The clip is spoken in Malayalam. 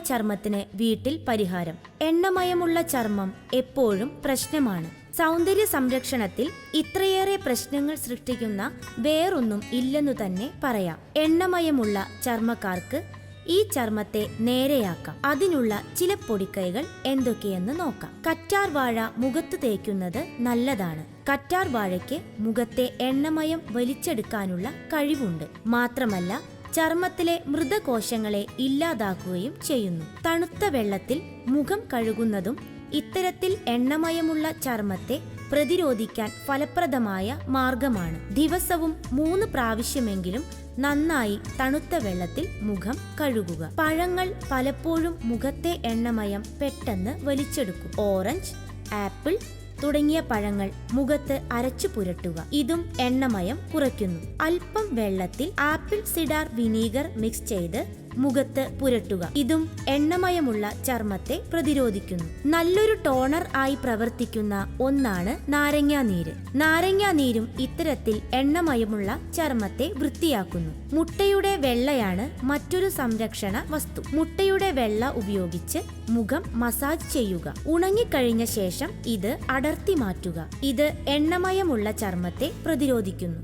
ചർമ്മത്തിന് വീട്ടിൽ പരിഹാരം. എണ്ണമയമുള്ള ചർമ്മം എപ്പോഴും പ്രശ്നമാണ്. സൗന്ദര്യ സംരക്ഷണത്തിൽ ഇത്രയേറെ പ്രശ്നങ്ങൾ സൃഷ്ടിക്കുന്ന വേറൊന്നും ഇല്ലെന്നു തന്നെ പറയാം. എണ്ണമയമുള്ള ചർമ്മക്കാർക്ക് ഈ ചർമ്മത്തെ നേരെയാക്കാം. അതിനുള്ള ചില പൊടിക്കൈകൾ എന്തൊക്കെയെന്ന് നോക്കാം. കറ്റാർ വാഴ മുഖത്ത് തേക്കുന്നത് നല്ലതാണ്. കറ്റാർ വാഴയ്ക്ക് മുഖത്തെ എണ്ണമയം വലിച്ചെടുക്കാനുള്ള കഴിവുണ്ട്. മാത്രമല്ല ചർമ്മത്തിലെ മൃതകോശങ്ങളെ ഇല്ലാതാക്കുകയും ചെയ്യുന്നു. തണുത്ത വെള്ളത്തിൽ മുഖം കഴുകുന്നതും ഇത്തരത്തിൽ എണ്ണമയമുള്ള ചർമ്മത്തെ പ്രതിരോധിക്കാൻ ഫലപ്രദമായ മാർഗമാണ്. ദിവസവും 3 പ്രാവശ്യമെങ്കിലും നന്നായി തണുത്ത വെള്ളത്തിൽ മുഖം കഴുകുക. പഴങ്ങൾ പലപ്പോഴും മുഖത്തെ എണ്ണമയം പെട്ടെന്ന് വലിച്ചെടുക്കും. ഓറഞ്ച്, ആപ്പിൾ തുടങ്ങിയ പഴങ്ങൾ മുഖത്ത് അരച്ചു പുരട്ടുക. ഇതും എണ്ണമയം കുറയ്ക്കുന്നു. അല്പം വെള്ളത്തിൽ ആപ്പിൾ സിഡാർ വിനീഗർ മിക്സ് ചെയ്ത് മുഖത്ത് പുരട്ടുക. ഇതും എണ്ണമയമുള്ള ചർമ്മത്തെ പ്രതിരോധിക്കുന്നു. നല്ലൊരു ടോണർ ആയി പ്രവർത്തിക്കുന്ന ഒന്നാണ് നാരങ്ങാനീര്. നാരങ്ങാനീരും ഇത്തരത്തിൽ എണ്ണമയമുള്ള ചർമ്മത്തെ വൃത്തിയാക്കുന്നു. മുട്ടയുടെ വെള്ളയാണ് മറ്റൊരു സംരക്ഷണ വസ്തു. മുട്ടയുടെ വെള്ള ഉപയോഗിച്ച് മുഖം മസാജ് ചെയ്യുക. ഉണങ്ങിക്കഴിഞ്ഞ ശേഷം ഇത് അടർത്തി മാറ്റുക. ഇത് എണ്ണമയമുള്ള ചർമ്മത്തെ പ്രതിരോധിക്കുന്നു.